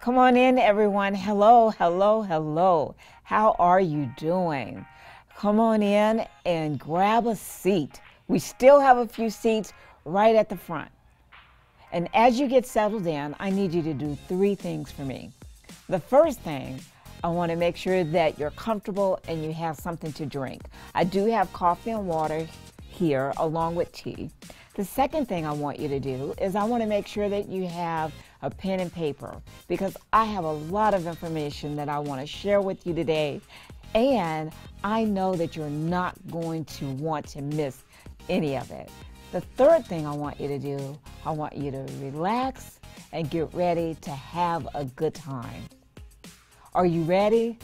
Come on in, everyone. Hello, hello, hello. How are you doing? Come on in and grab a seat. We still have a few seats right at the front. And as you get settled in, I need you to do three things for me. The first thing, I want to make sure that you're comfortable and you have something to drink. I do have coffee and water here along with tea. The second thing I want you to do is I want to make sure that you have a pen and paper, because I have a lot of information that I want to share with you today, and I know that you're not going to want to miss any of it. The third thing I want you to do, I want you to relax and get ready to have a good time. Are you ready?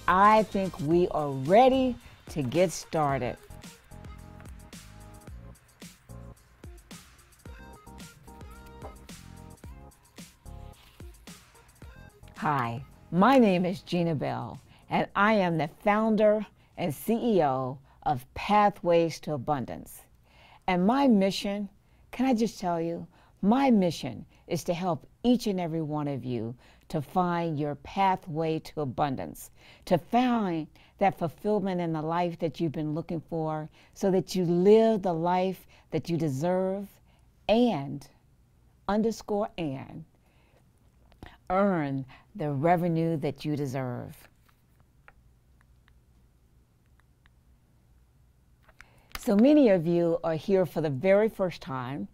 I think we are ready to get started. Hi, my name is Gina Bell, and I am the founder and CEO of Pathways to Abundance. And my mission, can I just tell you, my mission is to help each and every one of you to find your pathway to abundance, to find that fulfillment in the life that you've been looking for, so that you live the life that you deserve and, underscore and, earn the revenue that you deserve. So many of you are here for the very first time,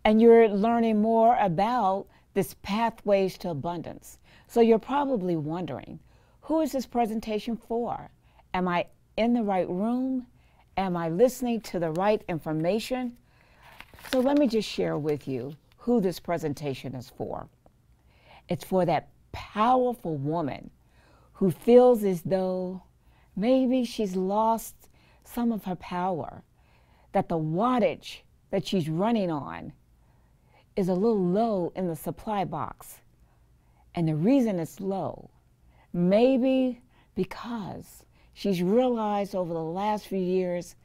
and you're learning more about this Pathways to Abundance. So you're probably wondering, who is this presentation for? Am I in the right room? Am I listening to the right information? So let me just share with you who this presentation is for. It's for that powerful woman who feels as though maybe she's lost some of her power, that the wattage that she's running on is a little low in the supply box. And the reason it's low, maybe because she's realized over the last few years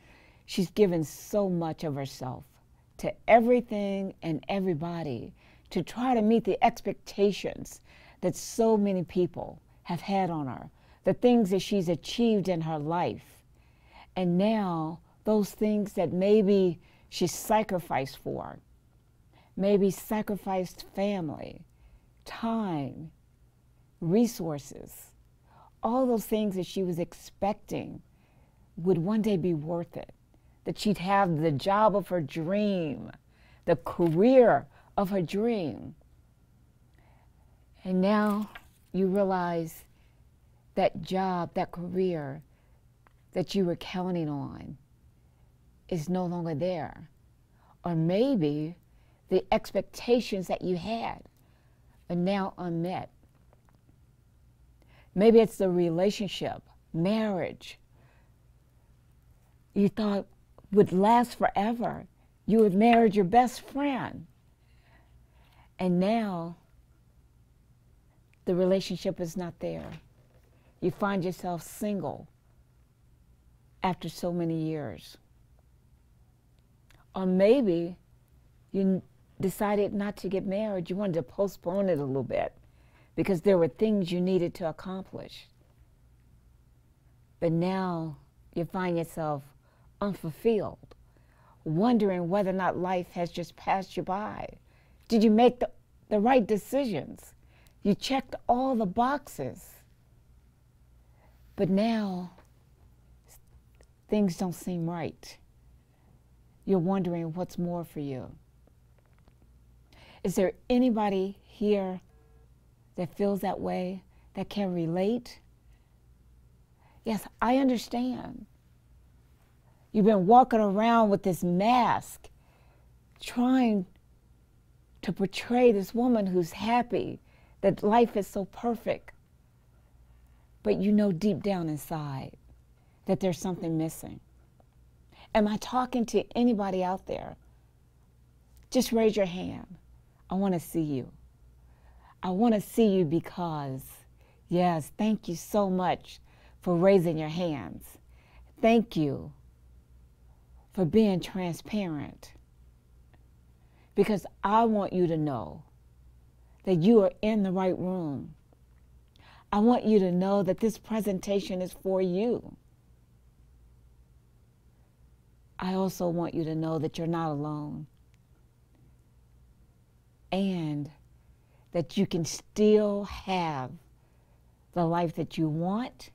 she's given so much of herself to everything and everybody to try to meet the expectations that so many people have had on her, the things that she's achieved in her life. And now those things that maybe she sacrificed for, maybe sacrificed family, time, resources, all those things that she was expecting would one day be worth it, that she'd have the job of her dream, the career of her dream. And now you realize that job, that career that you were counting on is no longer there. Or maybe the expectations that you had are now unmet. Maybe it's the relationship, marriage, you thought would last forever. You had married your best friend. And now the relationship is not there. You find yourself single after so many years. Or maybe you decided not to get married. You wanted to postpone it a little bit because there were things you needed to accomplish. But now you find yourself unfulfilled, wondering whether or not life has just passed you by. Did you make the right decisions? You checked all the boxes. But now things don't seem right. You're wondering what's more for you. Is there anybody here that feels that way, that can relate? Yes, I understand. You've been walking around with this mask, trying to portray this woman who's happy, that life is so perfect. But you know deep down inside that there's something missing. Am I talking to anybody out there? Just raise your hand. I want to see you. I want to see you because, yes, thank you so much for raising your hands. Thank you for being transparent. Because I want you to know that you are in the right room. I want you to know that this presentation is for you. I also want you to know that you're not alone, and that you can still have the life that you want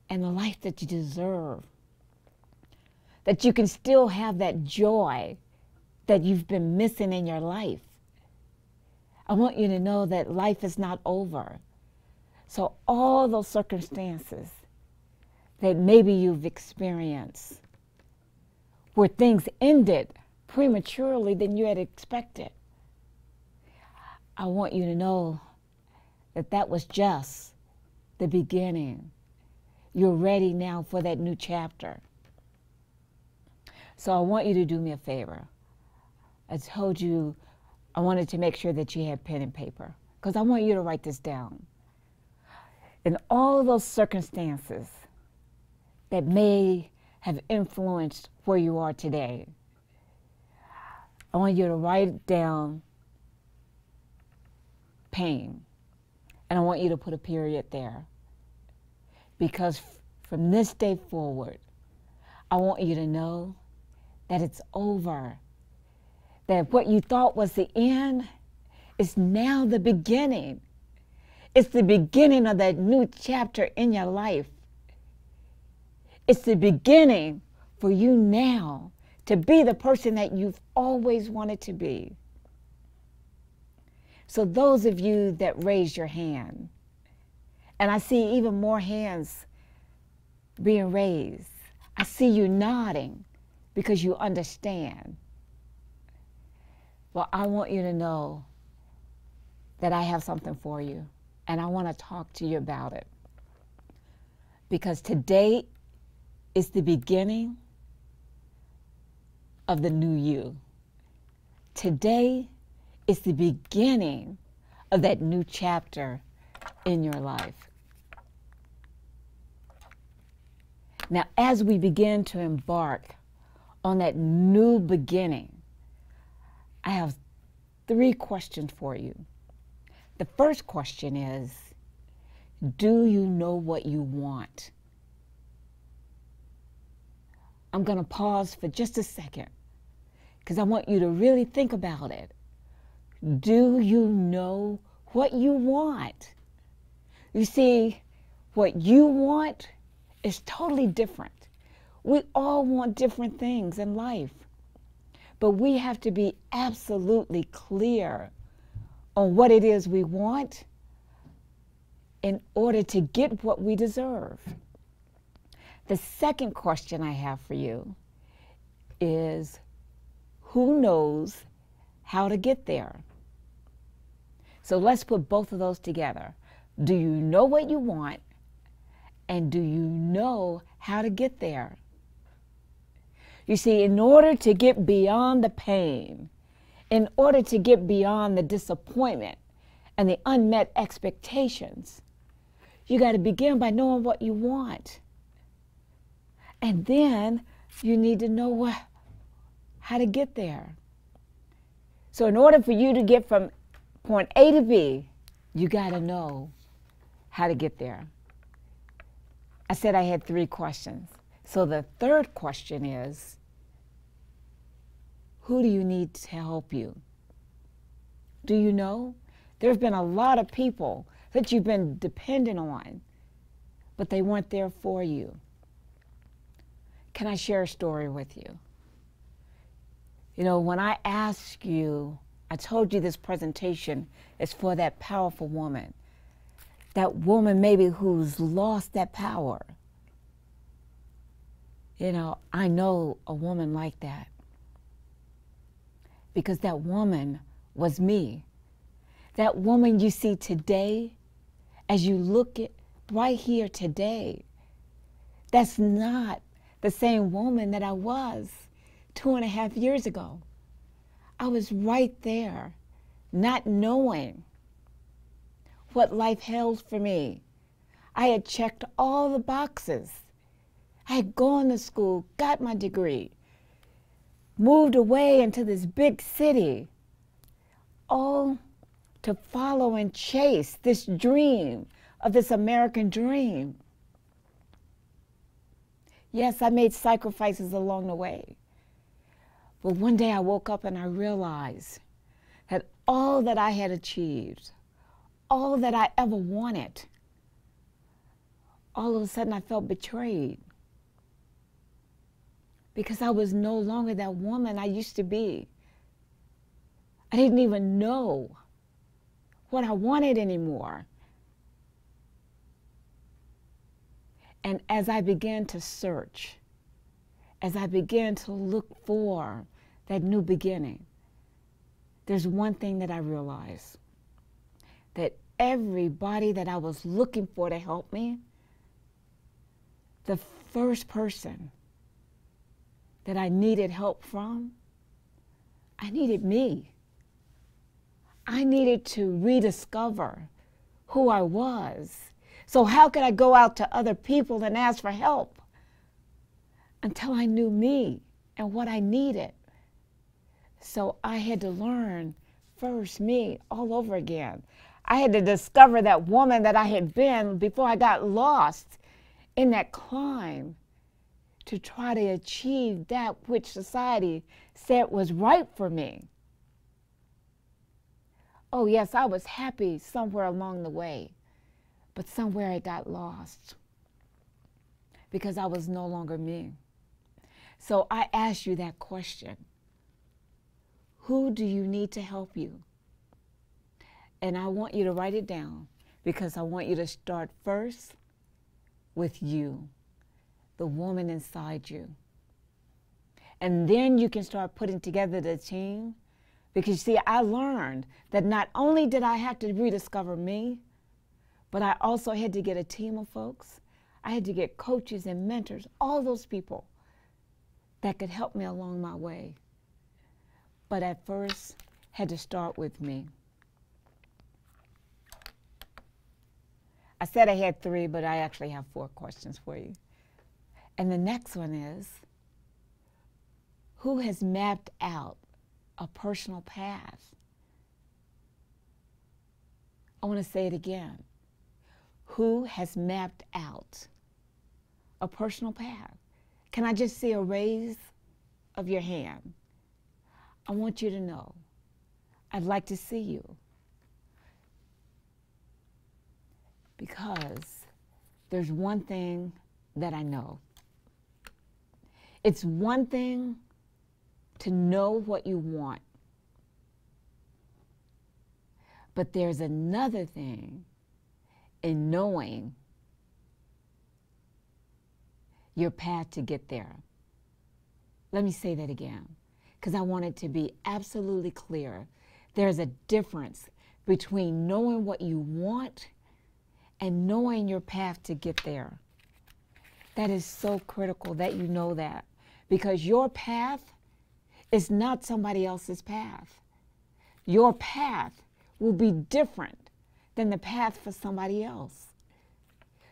and the life that you deserve. That you can still have that joy that you've been missing in your life. I want you to know that life is not over. So all those circumstances that maybe you've experienced where things ended prematurely than you had expected, I want you to know that that was just the beginning. You're ready now for that new chapter. So I want you to do me a favor. I told you I wanted to make sure that you had pen and paper, because I want you to write this down. In all those circumstances that may have influenced where you are today, I want you to write down pain, and I want you to put a period there. Because from this day forward, I want you to know that it's over. That what you thought was the end is now the beginning. It's the beginning of that new chapter in your life. It's the beginning for you now to be the person that you've always wanted to be. So those of you that raise your hand, and I see even more hands being raised, I see you nodding because you understand. Well, I want you to know that I have something for you, and I want to talk to you about it. Because today is the beginning of the new you. Today is the beginning of that new chapter in your life. Now, as we begin to embark on that new beginning, I have 3 questions for you. The first question is, do you know what you want? I'm going to pause for just a second because I want you to really think about it. Do you know what you want? You see, what you want is totally different. We all want different things in life, but we have to be absolutely clear on what it is we want in order to get what we deserve. The second question I have for you is, who knows how to get there? So let's put both of those together. Do you know what you want? And do you know how to get there? You see, in order to get beyond the pain, in order to get beyond the disappointment and the unmet expectations, you got to begin by knowing what you want. And then you need to know how to get there. So in order for you to get from point A to B, you got to know how to get there. I said I had 3 questions. So the third question is, who do you need to help you? Do you know? There's been a lot of people that you've been dependent on, but they weren't there for you. Can I share a story with you? You know, when I asked you, I told you this presentation is for that powerful woman. That woman maybe who's lost that power. You know, I know a woman like that. Because that woman was me. That woman you see today, as you look at right here today, that's not the same woman that I was 2.5 years ago. I was right there, not knowing what life held for me. I had checked all the boxes. I had gone to school, got my degree, moved away into this big city, all to follow and chase this dream of this American dream. Yes, I made sacrifices along the way. But one day I woke up and I realized that all that I had achieved, all that I ever wanted, all of a sudden I felt betrayed. Because I was no longer that woman I used to be. I didn't even know what I wanted anymore. And as I began to search, as I began to look for that new beginning, there's one thing that I realized, that everybody that I was looking for to help me, the first person that I needed help from, I needed me. I needed to rediscover who I was. So how could I go out to other people and ask for help until I knew me and what I needed? So I had to learn first me all over again. I had to discover that woman that I had been before I got lost in that climb to try to achieve that which society said was right for me. Oh yes, I was happy somewhere along the way, but somewhere I got lost because I was no longer me. So I ask you that question. Who do you need to help you? And I want you to write it down because I want you to start first with you, the woman inside you. And then you can start putting together the team. Because see, I learned that not only did I have to rediscover me, but I also had to get a team of folks. I had to get coaches and mentors, all those people that could help me along my way. But at first, had to start with me. I said I had 3, but I actually have 4 questions for you. And the next one is, who has mapped out a personal path? I want to say it again. Who has mapped out a personal path? Can I just see a raise of your hand? I want you to know. I'd like to see you. Because there's one thing that I know. It's one thing to know what you want. But there's another thing in knowing your path to get there. Let me say that again, because I want it to be absolutely clear. There's a difference between knowing what you want and knowing your path to get there. That is so critical that you know that, because your path is not somebody else's path. Your path will be different than the path for somebody else.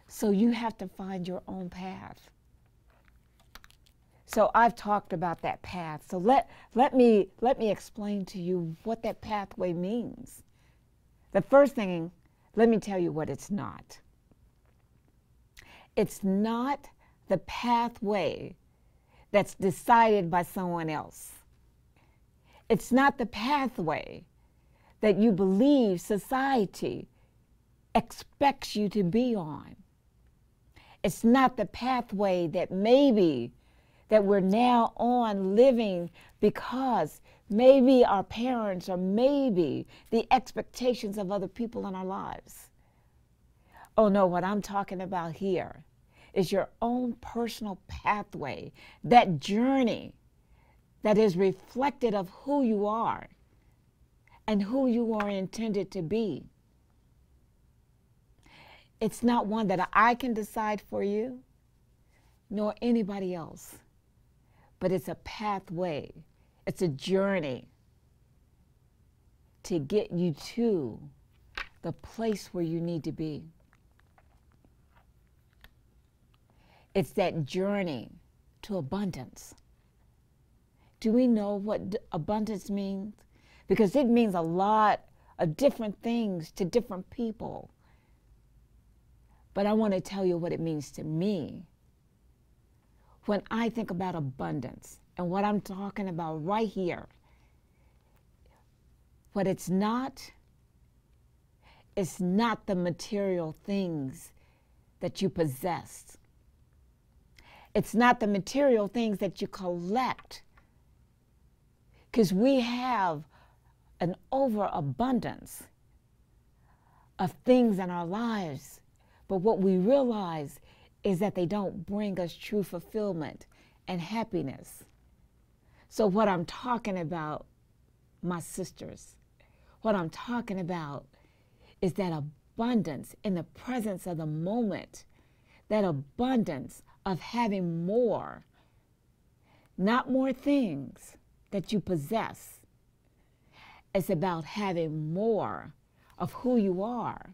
So you have to find your own path. So I've talked about that path. So let me explain to you what that pathway means. The first thing, let me tell you what it's not. It's not the pathway that's decided by someone else. It's not the pathway that you believe society expects you to be on. It's not the pathway that maybe that we're now on living because maybe our parents or maybe the expectations of other people in our lives. Oh no, what I'm talking about here is your own personal pathway, that journey that is reflected of who you are and who you are intended to be. It's not one that I can decide for you, nor anybody else, but it's a pathway. It's a journey to get you to the place where you need to be. It's that journey to abundance. Do we know what abundance means? Because it means a lot of different things to different people. But I want to tell you what it means to me. When I think about abundance and what I'm talking about right here, what it's not the material things that you possess. It's not the material things that you collect. Because we have an overabundance of things in our lives. But what we realize is that they don't bring us true fulfillment and happiness. So what I'm talking about, my sisters, what I'm talking about is that abundance in the presence of the moment, that abundance of having more, not more things that you possess. It's about having more of who you are,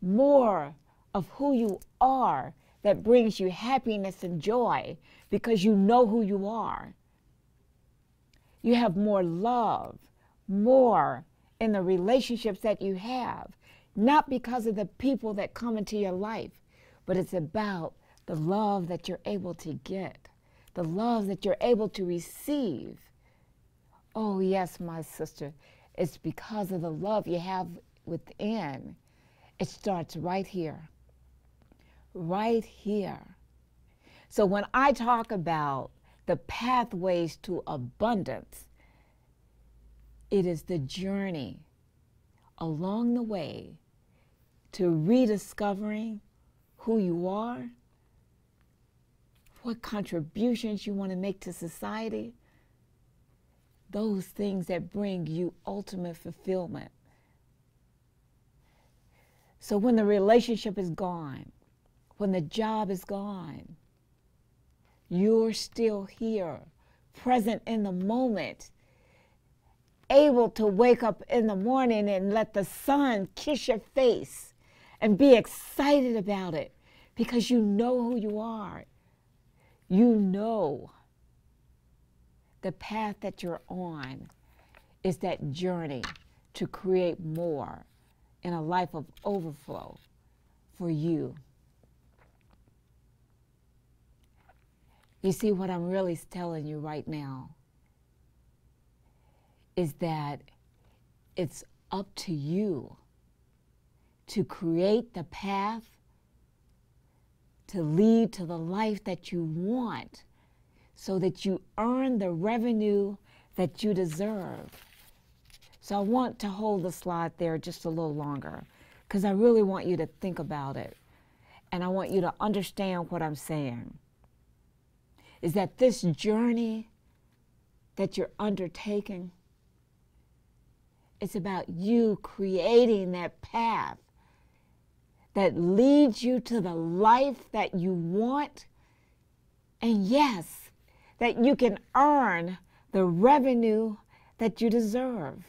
more of who you are that brings you happiness and joy because you know who you are. You have more love, more in the relationships that you have, not because of the people that come into your life, but it's about the love that you're able to get, the love that you're able to receive. Oh, yes, my sister, it's because of the love you have within. It starts right here, right here. So when I talk about the pathways to abundance, it is the journey along the way to rediscovering who you are, what contributions you want to make to society, those things that bring you ultimate fulfillment. So when the relationship is gone, when the job is gone, you're still here, present in the moment, able to wake up in the morning and let the sun kiss your face and be excited about it because you know who you are. You know the path that you're on is that journey to create more in a life of overflow for you. You see, what I'm really telling you right now is that it's up to you to create the path to lead to the life that you want so that you earn the revenue that you deserve. So I want to hold the slide there just a little longer because I really want you to think about it. And I want you to understand what I'm saying. Is that this journey that you're undertaking, it's about you creating that path that leads you to the life that you want. And yes, that you can earn the revenue that you deserve.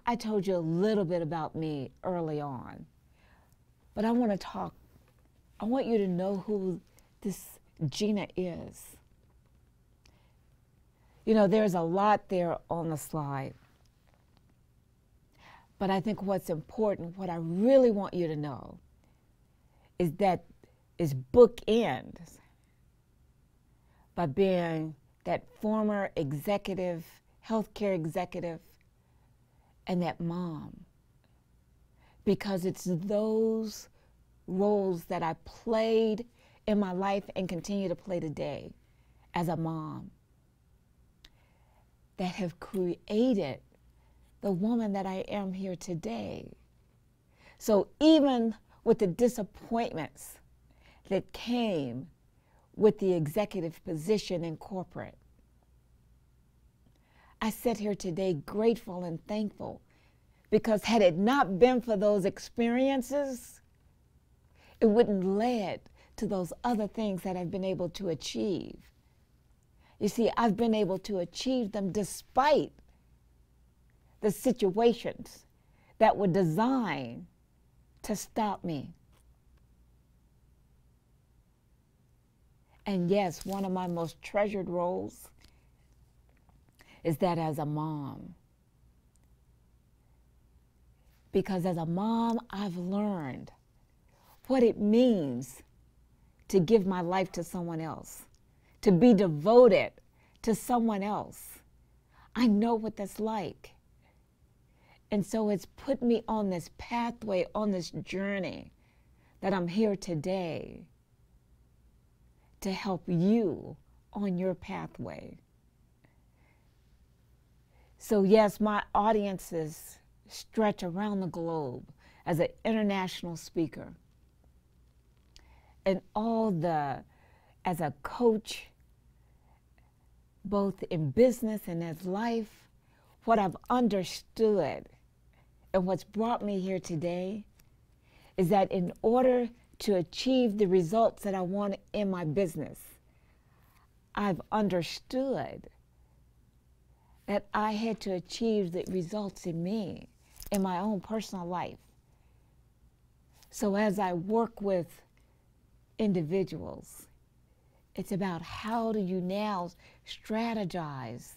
I told you a little bit about me early on, but I want you to know who this Gina is. You know, there's a lot there on the slide, but I think what's important, what I really want you to know, is that is bookends by being that former executive, healthcare executive, and that mom. Because it's those roles that I played in my life and continue to play today as a mom that have created the woman that I am here today. So even with the disappointments that came with the executive position in corporate, I sit here today grateful and thankful because had it not been for those experiences, it wouldn't lead to those other things that I've been able to achieve. You see, I've been able to achieve them despite the situations that were designed to stop me. And yes, one of my most treasured roles is that as a mom, because as a mom, I've learned what it means to give my life to someone else, to be devoted to someone else. I know what that's like. And so it's put me on this pathway, on this journey that I'm here today to help you on your pathway. So yes, my audiences stretch around the globe as an international speaker. And as a coach, both in business and as life, what I've understood and what's brought me here today is that in order to achieve the results that I want in my business, I've understood that I had to achieve the results in me, in my own personal life. So as I work with individuals, it's about how do you now strategize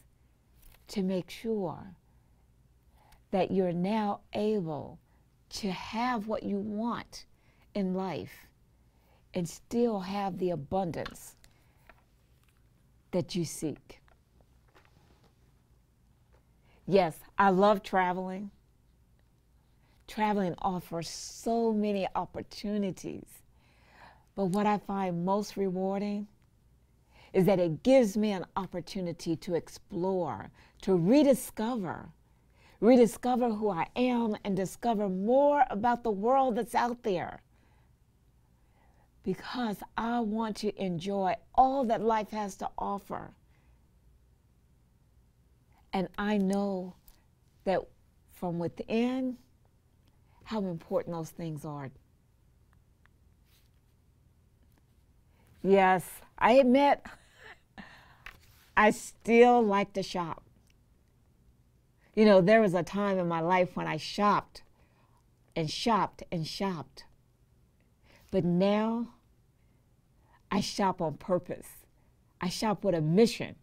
to make sure that you're now able to have what you want in life and still have the abundance that you seek. Yes, I love traveling. Traveling offers so many opportunities. But what I find most rewarding is that it gives me an opportunity to explore, to rediscover who I am and discover more about the world that's out there. Because I want to enjoy all that life has to offer. And I know that from within, how important those things are. Yes, I admit, I still like to shop. You know, there was a time in my life when I shopped and shopped and shopped. But now, I shop on purpose. I shop with a mission.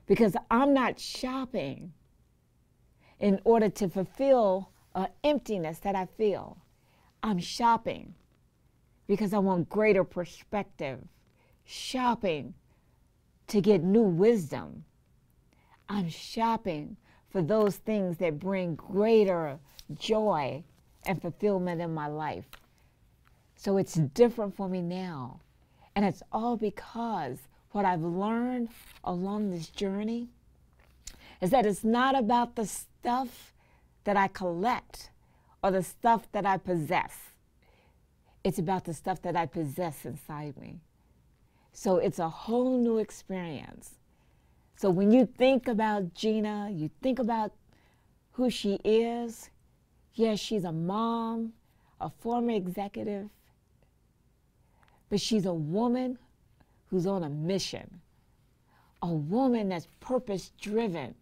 Because I'm not shopping in order to fulfill an emptiness that I feel. I'm shopping because I want greater perspective. Shopping to get new wisdom. I'm shopping for those things that bring greater joy and fulfillment in my life. So it's different for me now. And it's all because what I've learned along this journey is that it's not about the stuff that I collect or the stuff that I possess. It's about the stuff that I possess inside me. So it's a whole new experience. So when you think about Gina, you think about who she is. Yes, she's a mom, a former executive, but she's a woman who's on a mission, a woman that's purpose-driven.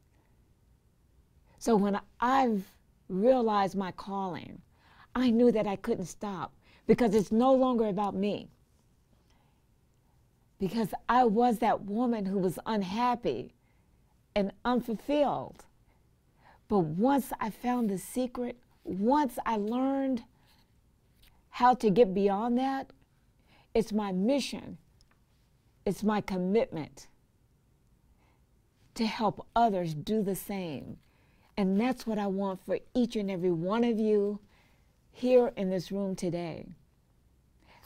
So when I've realized my calling, I knew that I couldn't stop because it's no longer about me. Because I was that woman who was unhappy and unfulfilled. But once I found the secret, once I learned how to get beyond that, it's my mission. It's my commitment to help others do the same. And that's what I want for each and every one of you here in this room today.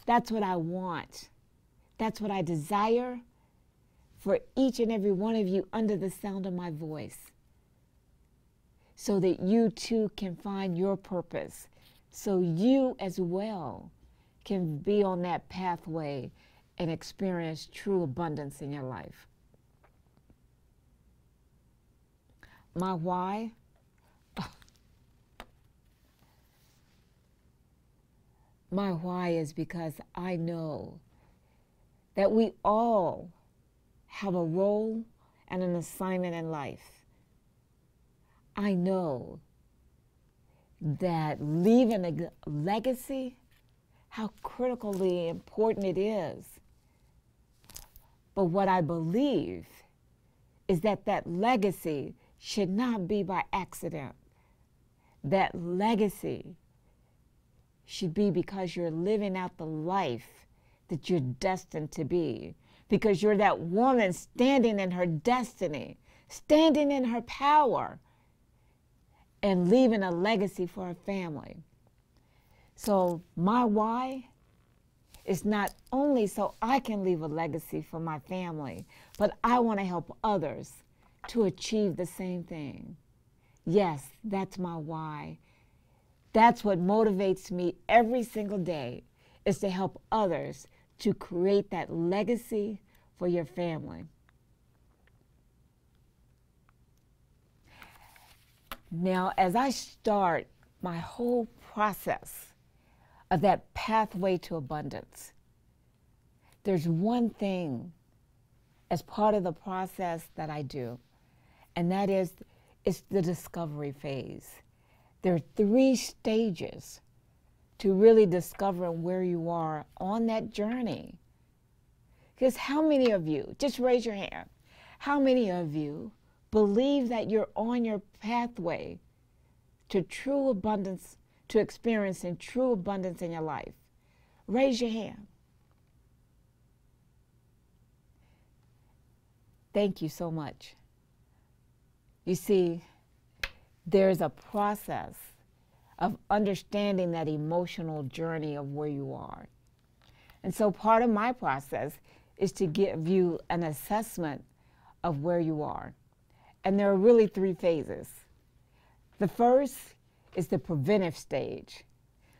That's what I want. That's what I desire for each and every one of you under the sound of my voice, so that you too can find your purpose, so you as well can be on that pathway and experience true abundance in your life. My why? My why is because I know that we all have a role and an assignment in life. I know that leaving a legacy, how critically important it is. But what I believe is that that legacy should not be by accident. That legacy should be because you're living out the life that you're destined to be. Because you're that woman standing in her destiny, standing in her power, and leaving a legacy for her family. So my why is not only so I can leave a legacy for my family, but I want to help others to achieve the same thing. Yes, that's my why. That's what motivates me every single day, is to help others to create that legacy for your family. Now, as I start my whole process of that pathway to abundance, there's one thing as part of the process that I do, and that is it's the discovery phase. There are 3 stages to really discovering where you are on that journey. Because how many of you, just raise your hand, how many of you believe that you're on your pathway to true abundance, to experiencing true abundance in your life? Raise your hand. Thank you so much. You see, there's a process of understanding that emotional journey of where you are. And so part of my process is to give you an assessment of where you are. And there are really 3 phases. The first is the preventive stage.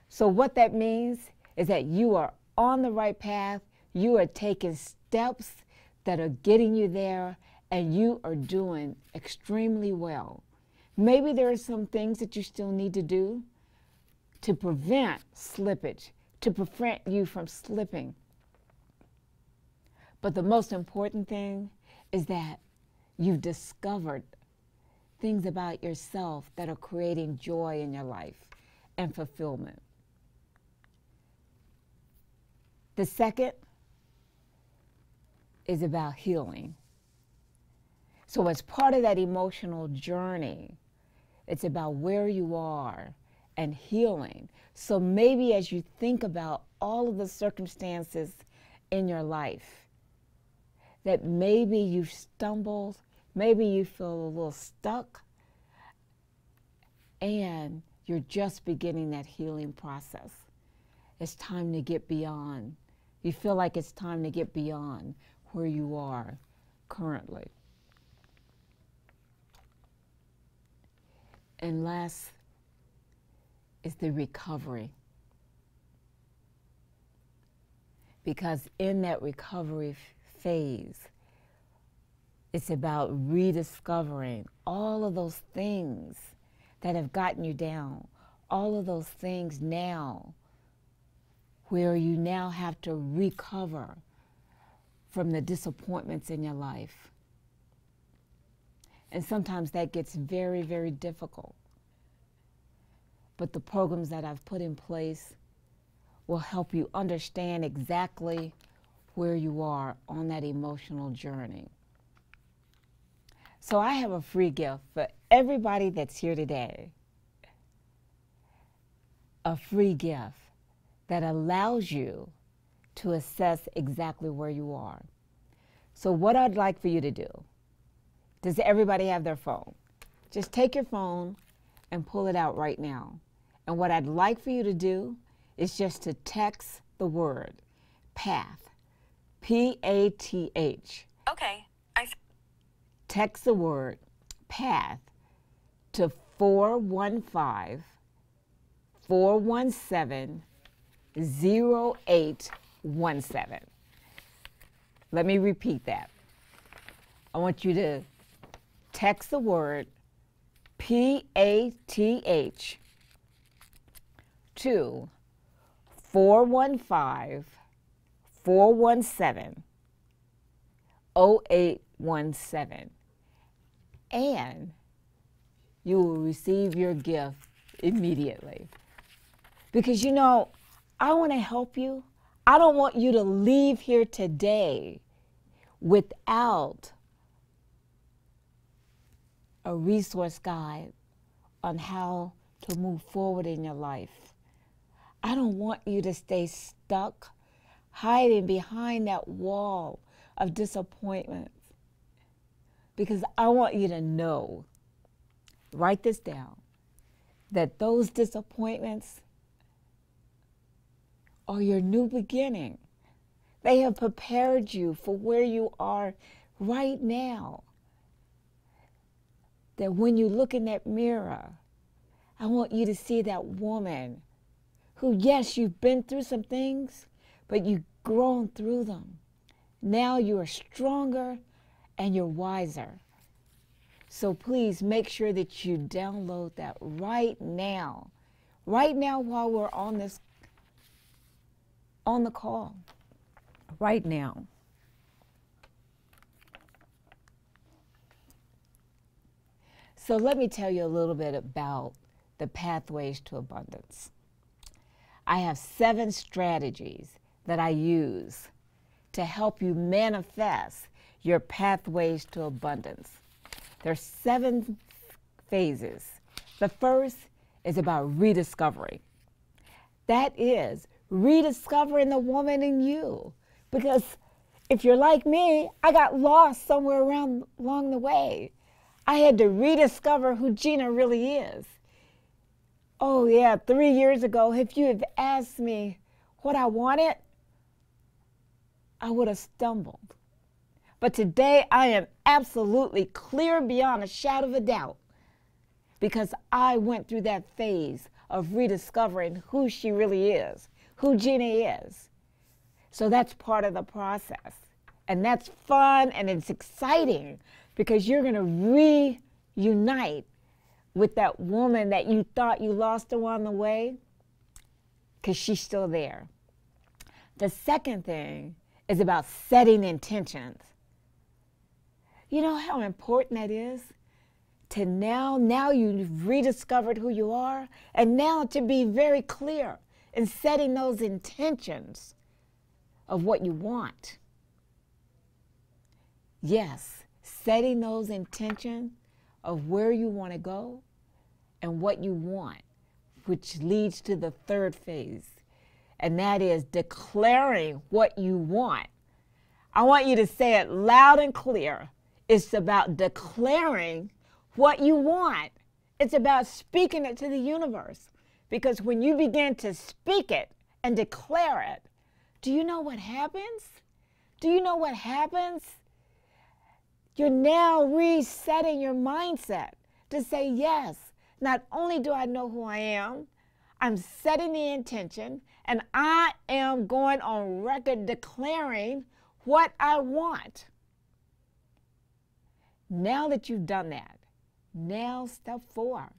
So what that means is that you are on the right path, you are taking steps that are getting you there, and you are doing extremely well. Maybe there are some things that you still need to do to prevent slippage, to prevent you from slipping. But the most important thing is that you've discovered things about yourself that are creating joy in your life and fulfillment. The second is about healing. So as part of that emotional journey, it's about where you are and healing. So maybe as you think about all of the circumstances in your life, that maybe you've stumbled, maybe you feel a little stuck, and you're just beginning that healing process. It's time to get beyond. You feel like it's time to get beyond where you are currently. And last is the recovery. Because in that recovery phase, it's about rediscovering all of those things that have gotten you down, all of those things now where you now have to recover from the disappointments in your life. And sometimes that gets very, very difficult. But the programs that I've put in place will help you understand exactly where you are on that emotional journey. So I have a free gift for everybody that's here today. A free gift that allows you to assess exactly where you are. So what I'd like for you to do, does everybody have their phone? Just take your phone and pull it out right now. And what I'd like for you to do is just to text the word PATH, P-A-T-H. Okay. Text the word PATH to 415-417-0817. Let me repeat that. I want you to text the word PATH to 415-417-0817. And you will receive your gift immediately. Because you know, I want to help you. I don't want you to leave here today without a resource guide on how to move forward in your life. I don't want you to stay stuck, hiding behind that wall of disappointment, because I want you to know, write this down, that those disappointments are your new beginning. They have prepared you for where you are right now. That when you look in that mirror, I want you to see that woman who, yes, you've been through some things, but you've grown through them. Now you are stronger and you're wiser. So please make sure that you download that right now while we're on the call, right now. So let me tell you a little bit about the pathways to abundance. I have 7 strategies that I use to help you manifest your pathways to abundance. There's 7 phases. The first is about rediscovery. That is rediscovering the woman in you. Because if you're like me, I got lost somewhere along the way. I had to rediscover who Gina really is. Oh yeah, 3 years ago, if you had asked me what I wanted, I would have stumbled. But today I am absolutely clear beyond a shadow of a doubt, because I went through that phase of rediscovering who she really is, who Gina is. So that's part of the process. And that's fun and it's exciting, because you're going to reunite with that woman that you thought you lost along the way, because she's still there. The second thing is about setting intentions. You know how important that is? To now you've rediscovered who you are, and now to be very clear in setting those intentions of what you want. Yes, setting those intentions of where you want to go and what you want, which leads to the third phase, and that is declaring what you want. I want you to say it loud and clear. It's about declaring what you want. It's about speaking it to the universe, because when you begin to speak it and declare it, do you know what happens? Do you know what happens? You're now resetting your mindset to say, yes, not only do I know who I am, I'm setting the intention, and I am going on record declaring what I want. Now that you've done that, now step 4.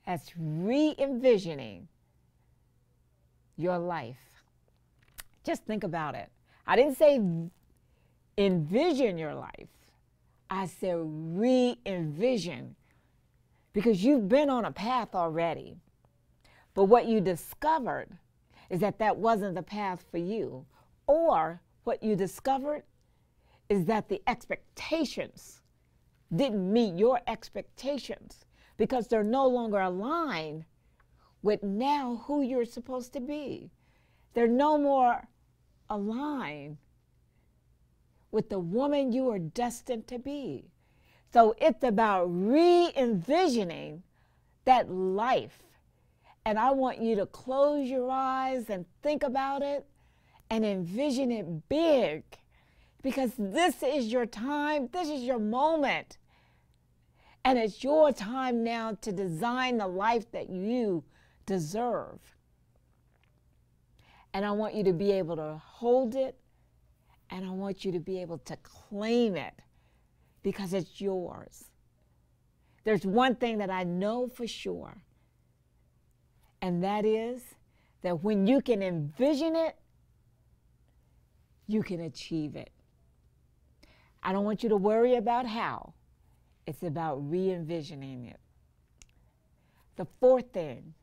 That's re-envisioning your life. Just think about it. I didn't say envision your life. I said re-envision, because you've been on a path already. But what you discovered is that that wasn't the path for you. Or what you discovered is that the expectations didn't meet your expectations, because they're no longer aligned with now who you're supposed to be. They're no more aligned with the woman you are destined to be. So it's about re-envisioning that life. And I want you to close your eyes and think about it and envision it big, because this is your time, this is your moment. And it's your time now to design the life that you deserve. And I want you to be able to hold it, and I want you to be able to claim it, because it's yours. There's one thing that I know for sure, and that is that when you can envision it, you can achieve it. I don't want you to worry about how. It's about re-envisioning it. The fourth thing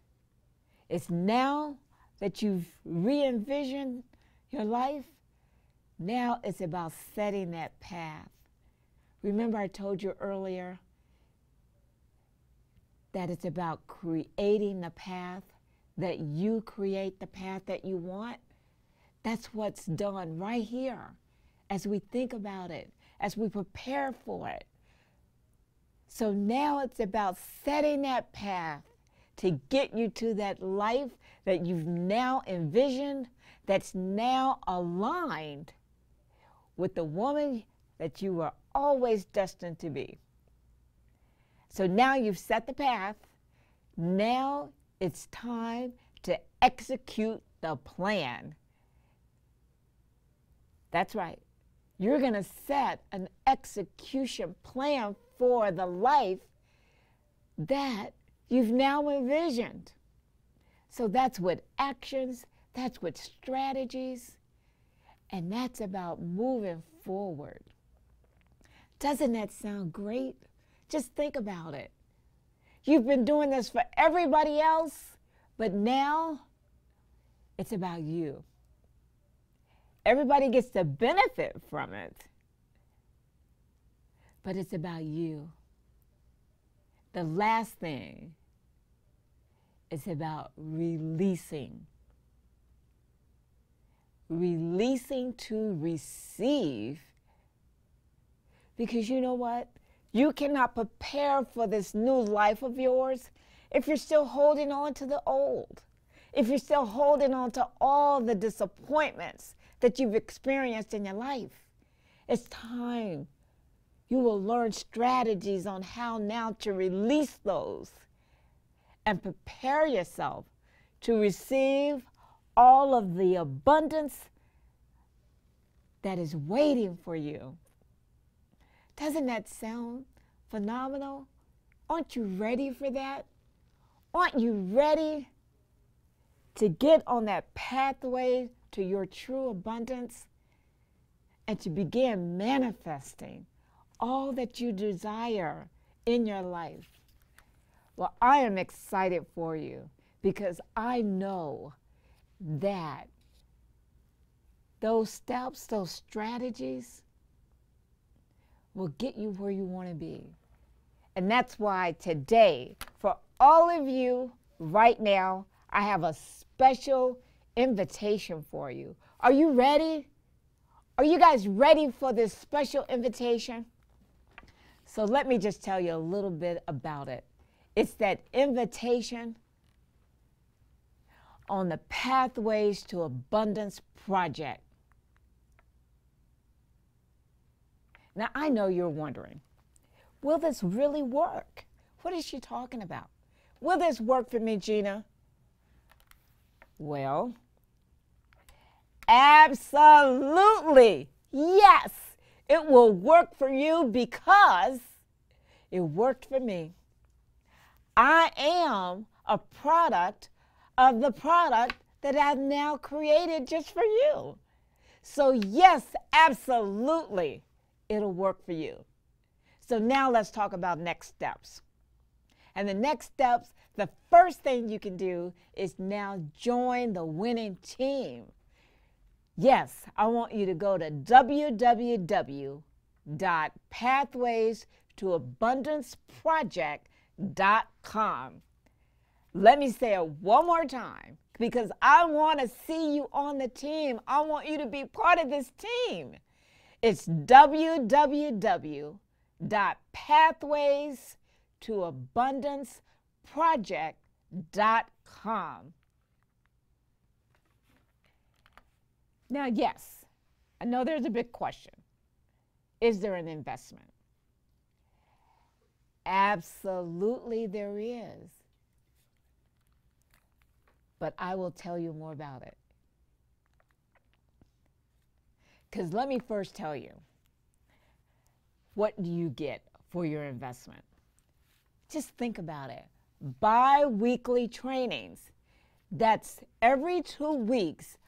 is, now that you've re-envisioned your life, now it's about setting that path. Remember I told you earlier that it's about creating the path, that you create the path that you want? That's what's done right here as we think about it, as we prepare for it. So now it's about setting that path to get you to that life that you've now envisioned, that's now aligned with the woman that you were always destined to be. So now you've set the path. Now it's time to execute the plan. That's right. You're going to set an execution plan for the life that you've now envisioned. So that's with actions, that's with strategies, and that's about moving forward. Doesn't that sound great? Just think about it. You've been doing this for everybody else, but now it's about you. Everybody gets to benefit from it, but it's about you. The last thing is about releasing. Releasing to receive. Because you know what? You cannot prepare for this new life of yours if you're still holding on to the old. If you're still holding on to all the disappointments that you've experienced in your life. It's time. You will learn strategies on how now to release those and prepare yourself to receive all of the abundance that is waiting for you. Doesn't that sound phenomenal? Aren't you ready for that? Aren't you ready to get on that pathway to your true abundance and to begin manifesting all that you desire in your life? Well, I am excited for you because I know that those steps, those strategies will get you where you want to be. And that's why today, for all of you right now, I have a special invitation for you. Are you ready? Are you guys ready for this special invitation? So let me just tell you a little bit about it. It's that invitation on the Pathways to Abundance project. Now, I know you're wondering, will this really work? What is she talking about? Will this work for me, Gina? Well, absolutely, yes, it will work for you because it worked for me. I am a product of the product that I've now created just for you. So yes, absolutely, it'll work for you. So now let's talk about next steps. And the next steps, the first thing you can do is now join the winning team. Yes, I want you to go to www.pathwaystoabundanceproject.com. Let me say it one more time because I want to see you on the team. I want you to be part of this team. It's www.pathwaystoabundanceproject.com. Now, yes, I know there's a big question. Is there an investment? Absolutely there is. But I will tell you more about it. Because let me first tell you, what do you get for your investment? Just think about it. Bi-weekly trainings. That's every 2 weeks,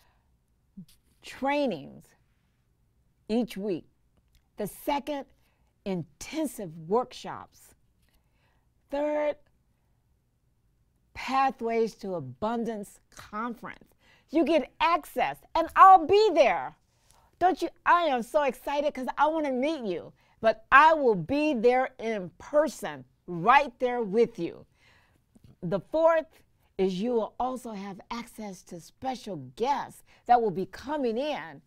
trainings each week. The second, intensive workshops. Third, Pathways to Abundance Conference. You get access, and I'll be there. Don't you? I am so excited because I want to meet you. but I will be there in person, right there with you. The fourth is you will also have access to special guests that will be coming in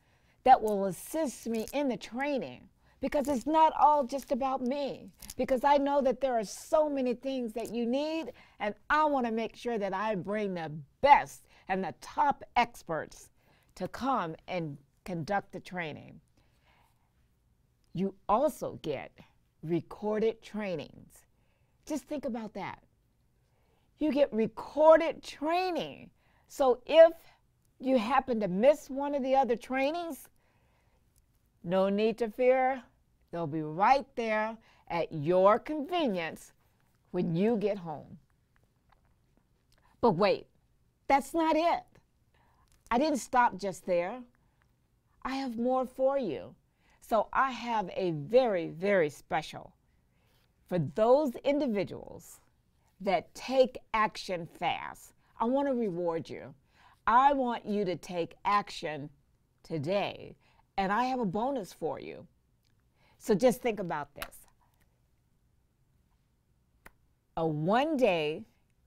that will assist me in the training, because it's not all just about me, because I know that there are so many things that you need, and I want to make sure that I bring the best and the top experts to come and conduct the training. You also get recorded trainings. Just think about that. You get recorded training. So if you happen to miss one of the other trainings, no need to fear. They'll be right there at your convenience when you get home. But wait, that's not it. I didn't stop just there. I have more for you. So I have a very, very special for those individuals that take action fast. I want to reward you. I want you to take action today, and I have a bonus for you. So just think about this. A one-day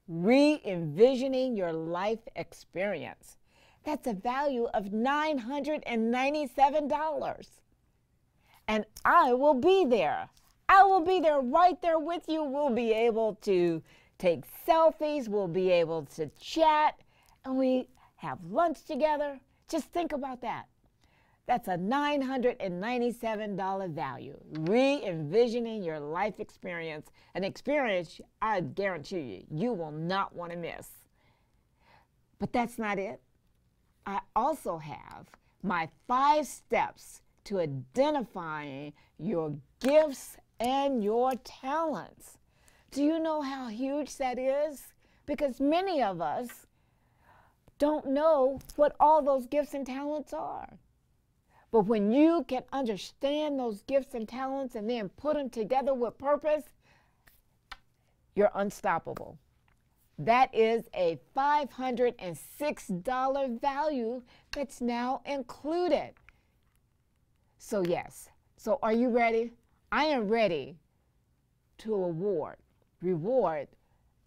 re-envisioning your life experience. That's a value of $997. And I will be there. I will be there right there with you. We'll be able to take selfies. We'll be able to chat. And we have lunch together. Just think about that. That's a $997 value. Re-envisioning your life experience. An experience I guarantee you, you will not want to miss. But that's not it. I also have my 5 steps to identifying your gifts and your talents. Do you know how huge that is? Because many of us don't know what all those gifts and talents are. But when you can understand those gifts and talents and then put them together with purpose, you're unstoppable. That is a $506 value that's now included. So yes, so are you ready? I am ready to reward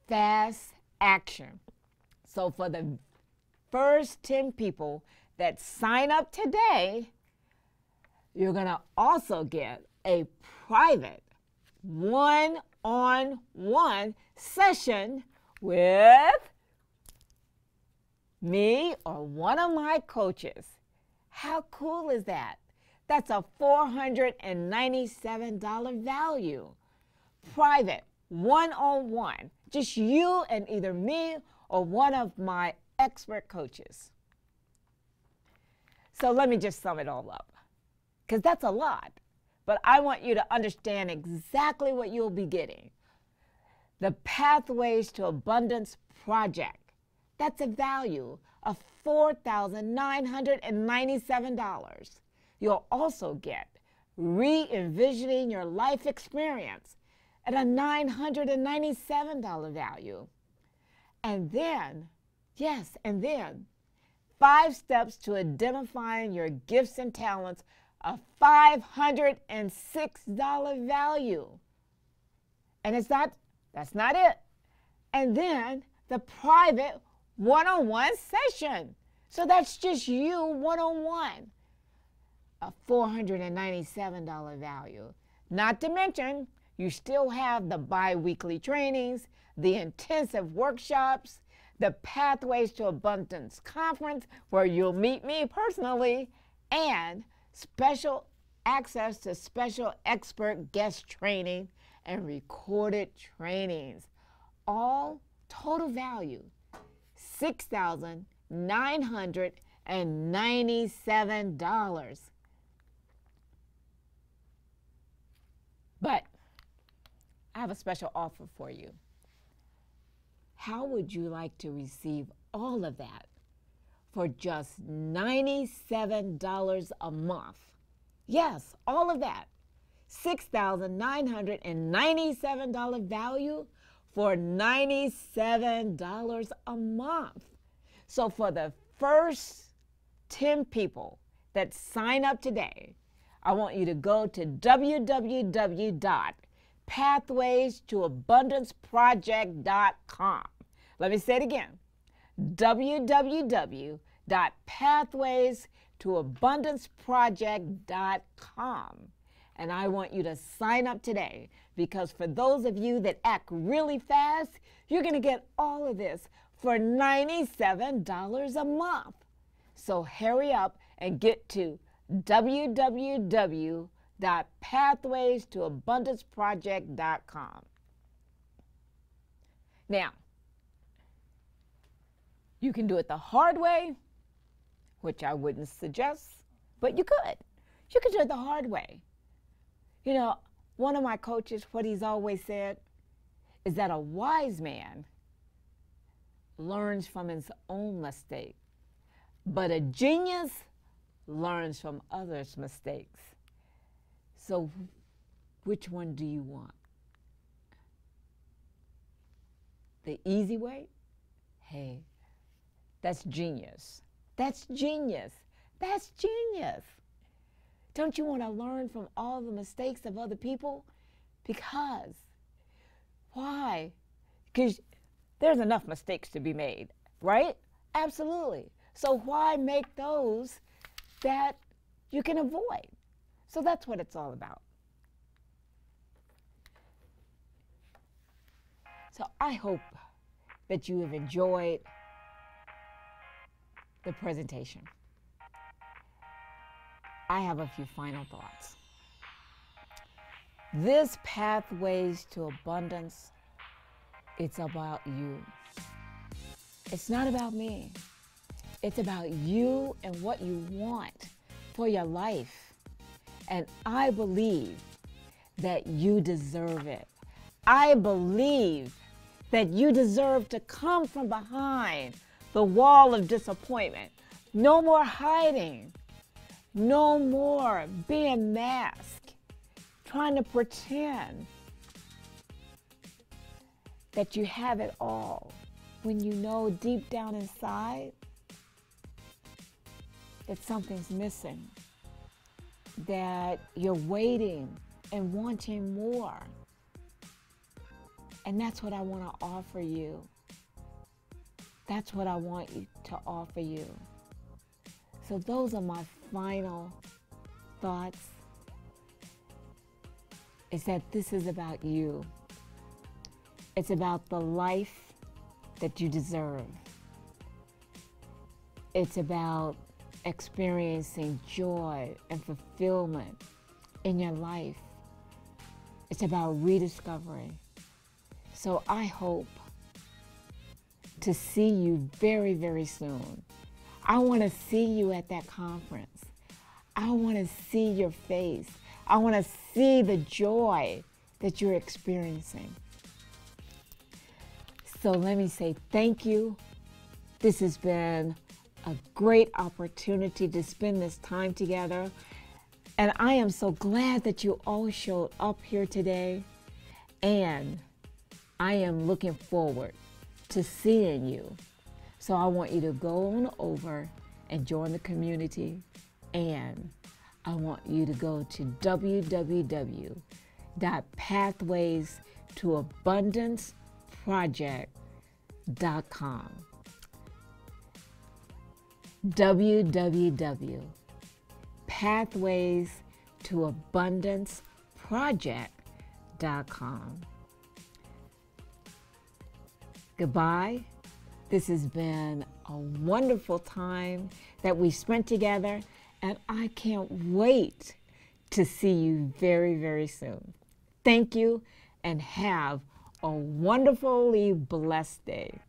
fast action. So for the first 10 people that sign up today, you're gonna also get a private one-on-one session with me or one of my coaches. How cool is that? That's a $497 value. Private, one-on-one, just you and either me or one of my expert coaches. So let me just sum it all up, because that's a lot. But I want you to understand exactly what you'll be getting. The Pathways to Abundance Project. That's a value of $4,997. You'll also get Re-envisioning Your Life Experience at a $997 value. And then, yes, and then 5 steps to identifying your gifts and talents, a $506 value. And that's not it. And then the private one-on-one session. So that's just you one-on-one. A $497 value. Not to mention, you still have the bi-weekly trainings, the intensive workshops, the Pathways to Abundance Conference, where you'll meet me personally, and special access to special expert guest training and recorded trainings. All total value, $6,997. But I have a special offer for you. How would you like to receive all of that for just $97 a month? Yes, all of that. $6,997 value for $97 a month. So for the first 10 people that sign up today, I want you to go to www.pathwaystoabundanceproject.com. Let me say it again. www.pathwaystoabundanceproject.com. And I want you to sign up today, because for those of you that act really fast, you're going to get all of this for $97 a month. So hurry up and get to www.pathwaystoabundanceproject.com. Now, you can do it the hard way, which I wouldn't suggest, but you could. You could do it the hard way. You know, one of my coaches, what he's always said is that a wise man learns from his own mistake, but a genius learns from others' mistakes. So which one do you want? The easy way? Hey, that's genius. That's genius. That's genius. Don't you want to learn from all the mistakes of other people? Because, why? Because there's enough mistakes to be made, right? Absolutely. So why make those that you can avoid? So that's what it's all about. So I hope that you have enjoyed the presentation. I have a few final thoughts. This Pathways to Abundance, it's about you. It's not about me. It's about you and what you want for your life. And I believe that you deserve it. I believe that you deserve to come from behind the wall of disappointment. No more hiding. No more being masked, trying to pretend that you have it all when you know deep down inside that something's missing, that you're waiting and wanting more. And that's what I want to offer you. That's what I want to offer you. So those are my final thoughts, is that this is about you. It's about the life that you deserve. It's about experiencing joy and fulfillment in your life. It's about rediscovery. So I hope to see you very, very soon. I want to see you at that conference. I want to see your face. I want to see the joy that you're experiencing. So let me say thank you. This has been a great opportunity to spend this time together. And I am so glad that you all showed up here today. And I am looking forward to seeing you. So I want you to go on over and join the community, and I want you to go to www.pathwaystoabundanceproject.com. www.pathwaystoabundanceproject.com. Goodbye. This has been a wonderful time that we spent together, and I can't wait to see you very, very soon. Thank you, and have a wonderfully blessed day.